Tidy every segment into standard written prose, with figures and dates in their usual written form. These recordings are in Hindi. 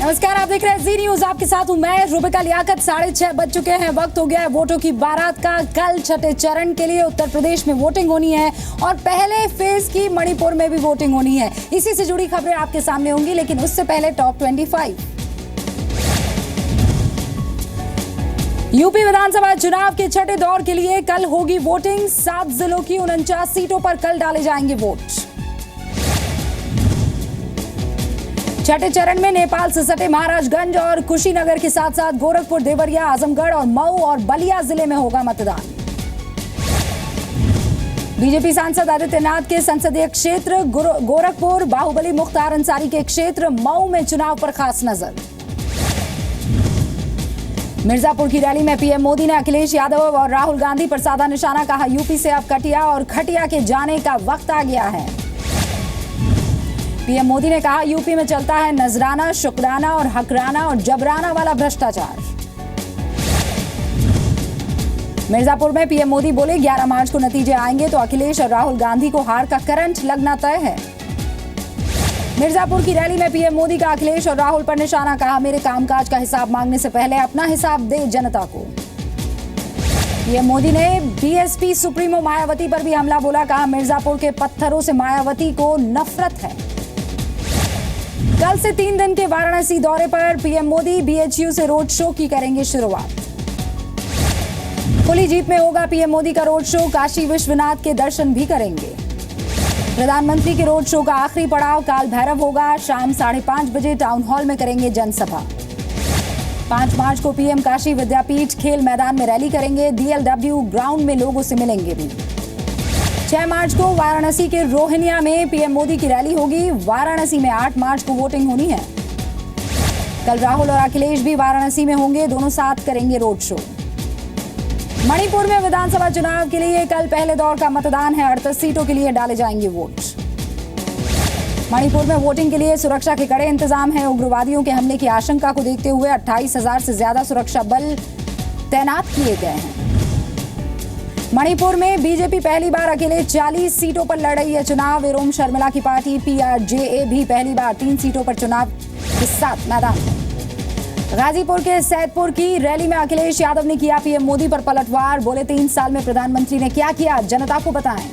नमस्कार, आप देख रहे हैं जी न्यूज। आपके साथ हूं मैं रुबिका लियाकत। 6:30 बज चुके हैं। वक्त हो गया है वोटों की बारात का। कल छठे चरण के लिए उत्तर प्रदेश में वोटिंग होनी है और पहले फेज की मणिपुर में भी वोटिंग होनी है। इसी से जुड़ी खबरें आपके सामने होंगी, लेकिन उससे पहले टॉप 25। यूपी विधानसभा चुनाव के छठे दौर के लिए कल होगी वोटिंग। 7 जिलों की 49 सीटों पर कल डाले जाएंगे वोट। छठे चरण में नेपाल से सटे महाराजगंज और कुशीनगर के साथ साथ गोरखपुर, देवरिया, आजमगढ़ और मऊ और बलिया जिले में होगा मतदान। बीजेपी सांसद आदित्यनाथ के संसदीय क्षेत्र गोरखपुर, बाहुबली मुख्तार अंसारी के क्षेत्र मऊ में चुनाव पर खास नजर। मिर्जापुर की रैली में पीएम मोदी ने अखिलेश यादव और राहुल गांधी पर साधा निशाना। कहा, यूपी से अब कटिया और खटिया के जाने का वक्त आ गया है। पीएम मोदी ने कहा, यूपी में चलता है नजराना, शुक्राना और हकराना और जबराना वाला भ्रष्टाचार। मिर्जापुर में पीएम मोदी बोले, 11 मार्च को नतीजे आएंगे तो अखिलेश और राहुल गांधी को हार का करंट लगना तय है। मिर्जापुर की रैली में पीएम मोदी का अखिलेश और राहुल पर निशाना। कहा, मेरे कामकाज का हिसाब मांगने से पहले अपना हिसाब दे जनता को। पीएम मोदी ने बीएसपी सुप्रीमो मायावती पर भी हमला बोला। कहा, मिर्जापुर के पत्थरों से मायावती को नफरत है। कल से 3 दिन के वाराणसी दौरे पर पीएम मोदी बीएचयू से रोड शो की करेंगे शुरुआत। खुली जीप में होगा पीएम मोदी का रोड शो। काशी विश्वनाथ के दर्शन भी करेंगे। प्रधानमंत्री के रोड शो का आखिरी पड़ाव काल भैरव होगा। शाम 5:30 बजे टाउन हॉल में करेंगे जनसभा। 5 मार्च को पीएम काशी विद्यापीठ खेल मैदान में रैली करेंगे। डीएलडब्ल्यू ग्राउंड में लोगों से मिलेंगे भी। 6 मार्च को वाराणसी के रोहिनिया में पीएम मोदी की रैली होगी। वाराणसी में 8 मार्च को वोटिंग होनी है। कल राहुल और अखिलेश भी वाराणसी में होंगे। दोनों साथ करेंगे रोड शो। मणिपुर में विधानसभा चुनाव के लिए कल पहले दौर का मतदान है। 38 सीटों के लिए डाले जाएंगे वोट। मणिपुर में वोटिंग के लिए सुरक्षा के कड़े इंतजाम है। उग्रवादियों के हमले की आशंका को देखते हुए 28,000 से ज्यादा सुरक्षा बल तैनात किए गए हैं। मणिपुर में बीजेपी पहली बार अकेले 40 सीटों पर लड़ रही है चुनाव। एरोम शर्मिला की पार्टी पीआरजेए भी पहली बार 3 सीटों पर चुनाव के साथ मैदान में। गाजीपुर के सैदपुर की रैली में अखिलेश यादव ने किया पीएम मोदी पर पलटवार। बोले, 3 साल में प्रधानमंत्री ने क्या किया, जनता को बताएं।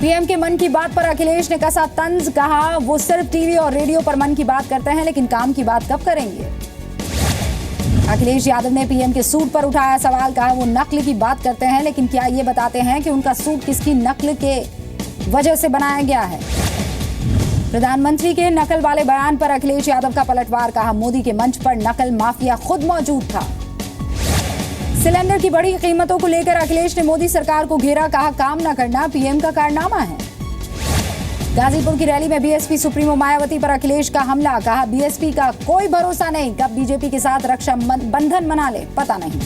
पीएम के मन की बात पर अखिलेश ने कसा तंज। कहा, वो सिर्फ टीवी और रेडियो पर मन की बात करते हैं, लेकिन काम की बात कब करेंगे। अखिलेश यादव ने पीएम के सूट पर उठाया सवाल। कहा, वो नकल की बात करते हैं, लेकिन क्या ये बताते हैं कि उनका सूट किसकी नकल के वजह से बनाया गया है। प्रधानमंत्री के नकल वाले बयान पर अखिलेश यादव का पलटवार। कहा, मोदी के मंच पर नकल माफिया खुद मौजूद था। सिलेंडर की बढ़ी कीमतों को लेकर अखिलेश ने मोदी सरकार को घेरा। कहा, काम न करना पीएम का कारनामा है। गाजीपुर की रैली में बीएसपी सुप्रीमो मायावती पर अखिलेश का हमला। कहा, बीएसपी का कोई भरोसा नहीं, कब बीजेपी के साथ रक्षा बंधन मना ले पता नहीं।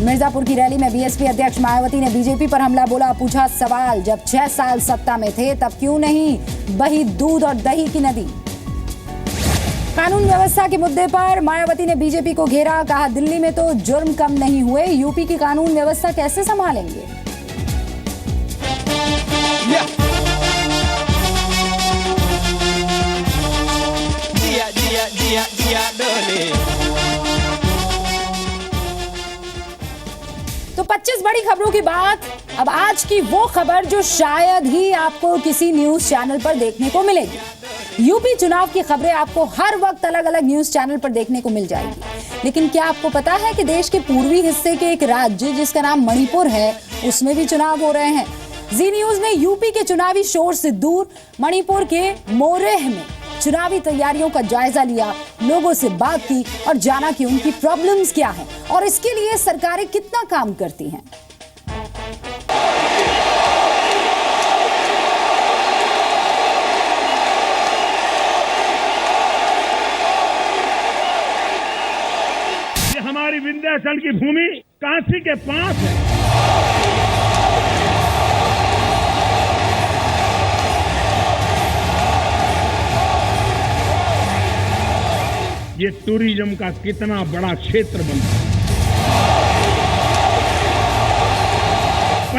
मिर्जापुर की रैली में बीएसपी अध्यक्ष मायावती ने बीजेपी पर हमला बोला। पूछा सवाल, जब 6 साल सत्ता में थे तब क्यों नहीं बही दूध और दही की नदी। कानून व्यवस्था के मुद्दे पर मायावती ने बीजेपी को घेरा। कहा, दिल्ली में तो जुर्म कम नहीं हुए, यूपी की कानून व्यवस्था कैसे संभालेंगे। तो 25 बड़ी खबरों की बात। अब आज की वो खबर जो शायद ही आपको किसी न्यूज चैनल पर देखने को मिलेगी। यूपी चुनाव की खबरें आपको हर वक्त अलग अलग न्यूज चैनल पर देखने को मिल जाएगी, लेकिन क्या आपको पता है कि देश के पूर्वी हिस्से के एक राज्य जिसका नाम मणिपुर है, उसमें भी चुनाव हो रहे हैं। जी न्यूज ने यूपी के चुनावी शोर से दूर मणिपुर के मोरेह में चुनावी तैयारियों का जायजा लिया, लोगों से बात की और जाना कि उनकी प्रॉब्लम्स क्या हैं और इसके लिए सरकारें कितना काम करती हैं। ये हमारी विंध्याचल की भूमि काशी के पास है। ये टूरिज्म का कितना बड़ा क्षेत्र बनता है।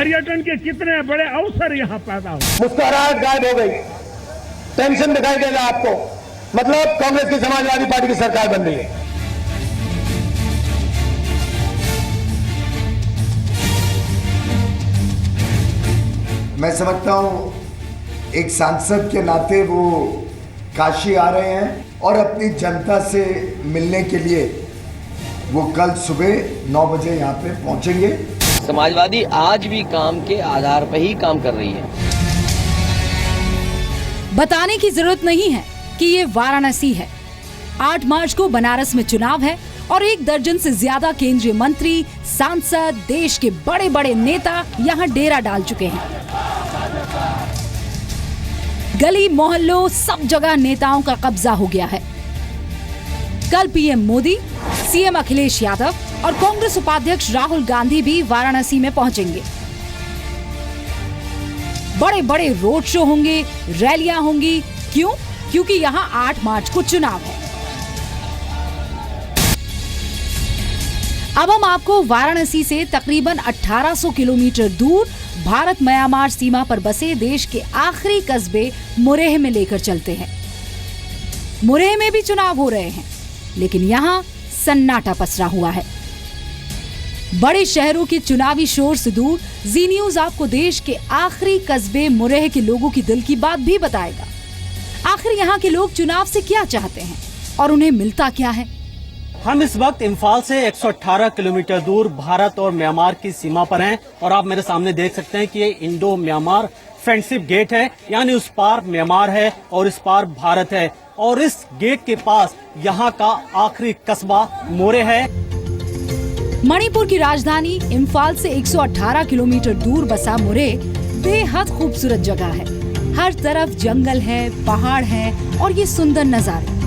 पर्यटन के कितने बड़े अवसर यहाँ पैदा हो। मुस्कुराहट गायब हो गई, टेंशन दिखाई दे रहा आपको, मतलब कांग्रेस की समाजवादी पार्टी की सरकार बन रही है। मैं समझता हूं एक सांसद के नाते वो काशी आ रहे हैं और अपनी जनता से मिलने के लिए वो कल सुबह 9 बजे यहाँ पे पहुंचेंगे। समाजवादी आज भी काम के आधार पर ही काम कर रही है। बताने की जरूरत नहीं है कि ये वाराणसी है। 8 मार्च को बनारस में चुनाव है और 1 दर्जन से ज्यादा केंद्रीय मंत्री, सांसद, देश के बड़े बड़े नेता यहाँ डेरा डाल चुके हैं। गली मोहल्लों सब जगह नेताओं का कब्जा हो गया है। कल पीएम मोदी, सीएम अखिलेश यादव और कांग्रेस उपाध्यक्ष राहुल गांधी भी वाराणसी में पहुंचेंगे। बड़े बड़े रोड शो होंगे, रैलियां होंगी। क्यों? क्योंकि यहां 8 मार्च को चुनाव है। अब हम आपको वाराणसी से तकरीबन 1800 किलोमीटर दूर भारत म्यांमार सीमा पर बसे देश के आखिरी कस्बे मुरेह में लेकर चलते हैं। मुरेह में भी चुनाव हो रहे हैं, लेकिन यहाँ सन्नाटा पसरा हुआ है। बड़े शहरों के चुनावी शोर से दूर जी न्यूज आपको देश के आखिरी कस्बे मुरेह के लोगों की दिल की बात भी बताएगा। आखिर यहाँ के लोग चुनाव से क्या चाहते हैं और उन्हें मिलता क्या है। हम इस वक्त इम्फाल से 118 किलोमीटर दूर भारत और म्यांमार की सीमा पर हैं और आप मेरे सामने देख सकते हैं कि ये इंडो म्यांमार फ्रेंडशिप गेट है, यानी उस पार म्यांमार है और इस पार भारत है और इस गेट के पास यहाँ का आखिरी कस्बा मोरेह है। मणिपुर की राजधानी इम्फाल से 118 किलोमीटर दूर बसा मुरेह बेहद खूबसूरत जगह है। हर तरफ जंगल है, पहाड़ है और ये सुंदर नजारे।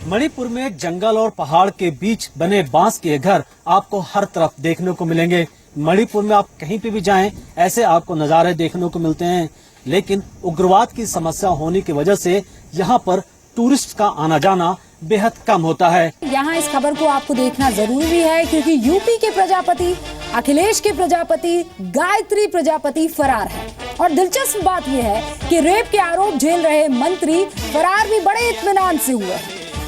मणिपुर में जंगल और पहाड़ के बीच बने बांस के घर आपको हर तरफ देखने को मिलेंगे। मणिपुर में आप कहीं पे भी जाएं, ऐसे आपको नजारे देखने को मिलते हैं। लेकिन उग्रवाद की समस्या होने की वजह से यहाँ पर टूरिस्ट का आना जाना बेहद कम होता है। यहाँ इस खबर को आपको देखना जरूरी है क्योंकि यूपी के प्रजापति, अखिलेश के प्रजापति गायत्री प्रजापति फरार है। और दिलचस्प बात यह है कि रेप के आरोप झेल रहे मंत्री फरार भी बड़े इत्मीनान से हुए।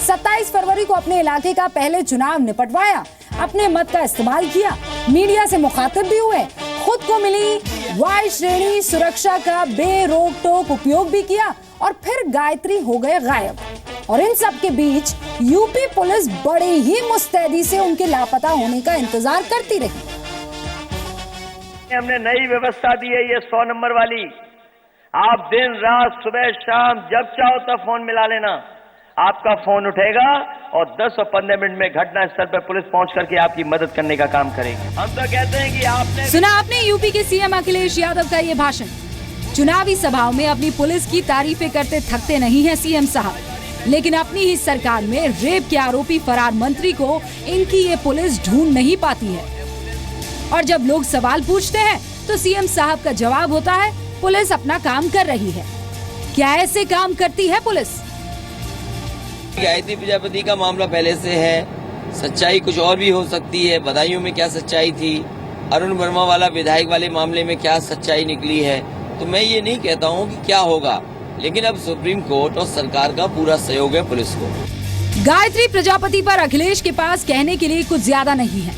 27 फरवरी को अपने इलाके का पहले चुनाव निपटवाया, अपने मत का इस्तेमाल किया, मीडिया से मुखातिब भी हुए, खुद को मिली वाई श्रेणी सुरक्षा का बेरोक टोक उपयोग भी किया और फिर गायत्री हो गए गायब। और इन सब के बीच यूपी पुलिस बड़े ही मुस्तैदी से उनके लापता होने का इंतजार करती रही। हमने नई व्यवस्था दी है, ये 100 नंबर वाली। आप दिन रात सुबह शाम जब चाहो तब फोन मिला लेना, आपका फोन उठेगा और 10 और 15 मिनट में घटना स्थल पर पुलिस पहुंच करके आपकी मदद करने का काम करेगी। हम तो कहते हैं कि आपने सुना आपने यूपी के सीएम अखिलेश यादव का ये भाषण। चुनावी सभाओं में अपनी पुलिस की तारीफें करते थकते नहीं है सीएम साहब, लेकिन अपनी ही सरकार में रेप के आरोपी फरार मंत्री को इनकी ये पुलिस ढूंढ नहीं पाती है। और जब लोग सवाल पूछते हैं तो सीएम साहब का जवाब होता है पुलिस अपना काम कर रही है। क्या ऐसे काम करती है पुलिस? गायत्री प्रजापति का मामला पहले से है, सच्चाई कुछ और भी हो सकती है। बदायूं में क्या सच्चाई थी, अरुण वर्मा वाला विधायक वाले मामले में क्या सच्चाई निकली है, तो मैं ये नहीं कहता हूँ कि क्या होगा, लेकिन अब सुप्रीम कोर्ट और सरकार का पूरा सहयोग है पुलिस को। गायत्री प्रजापति पर अखिलेश के पास कहने के लिए कुछ ज्यादा नहीं है।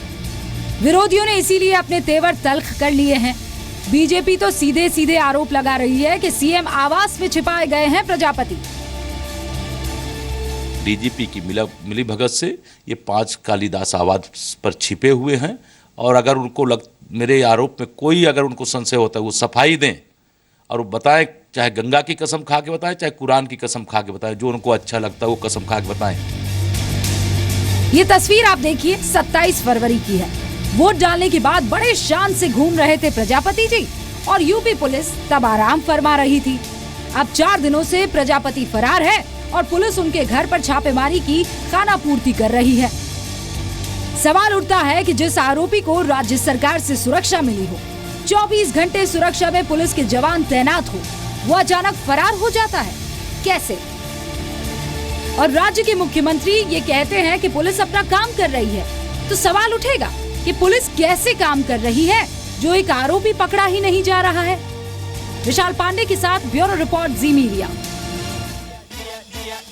विरोधियों ने इसीलिए अपने तेवर तल्ख कर लिए हैं। बीजेपी तो सीधे सीधे आरोप लगा रही है कि सीएम आवास में छिपाए गए हैं प्रजापति। डीजीपी की मिलीभगत से ये 5 कालिदास आवास पर छिपे हुए हैं और अगर उनको मेरे आरोप में कोई अगर उनको संशय होता है वो सफाई दें और वो बताएं, चाहे गंगा की कसम खा के बताएं, चाहे कुरान की कसम खा के बताएं, जो उनको अच्छा लगता है वो कसम खा के बताएं। ये तस्वीर आप देखिए 27 फरवरी की है। वोट डालने के बाद बड़े शान से घूम रहे थे प्रजापति जी और यूपी पुलिस तब आराम फरमा रही थी। अब 4 दिनों से प्रजापति फरार है और पुलिस उनके घर पर छापेमारी की खाना पूर्ति कर रही है। सवाल उठता है कि जिस आरोपी को राज्य सरकार से सुरक्षा मिली हो, 24 घंटे सुरक्षा में पुलिस के जवान तैनात हो, वो अचानक फरार हो जाता है, कैसे? और राज्य के मुख्यमंत्री ये कहते हैं कि पुलिस अपना काम कर रही है, तो सवाल उठेगा कि पुलिस कैसे काम कर रही है जो एक आरोपी पकड़ा ही नहीं जा रहा है। विशाल पांडे के साथ ब्यूरो रिपोर्ट जी मीडिया।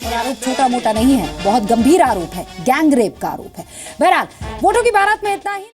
और आरोप छोटा मोटा नहीं है, बहुत गंभीर आरोप है, गैंग रेप का आरोप है। बहरहाल वोटों की बारात में इतना ही।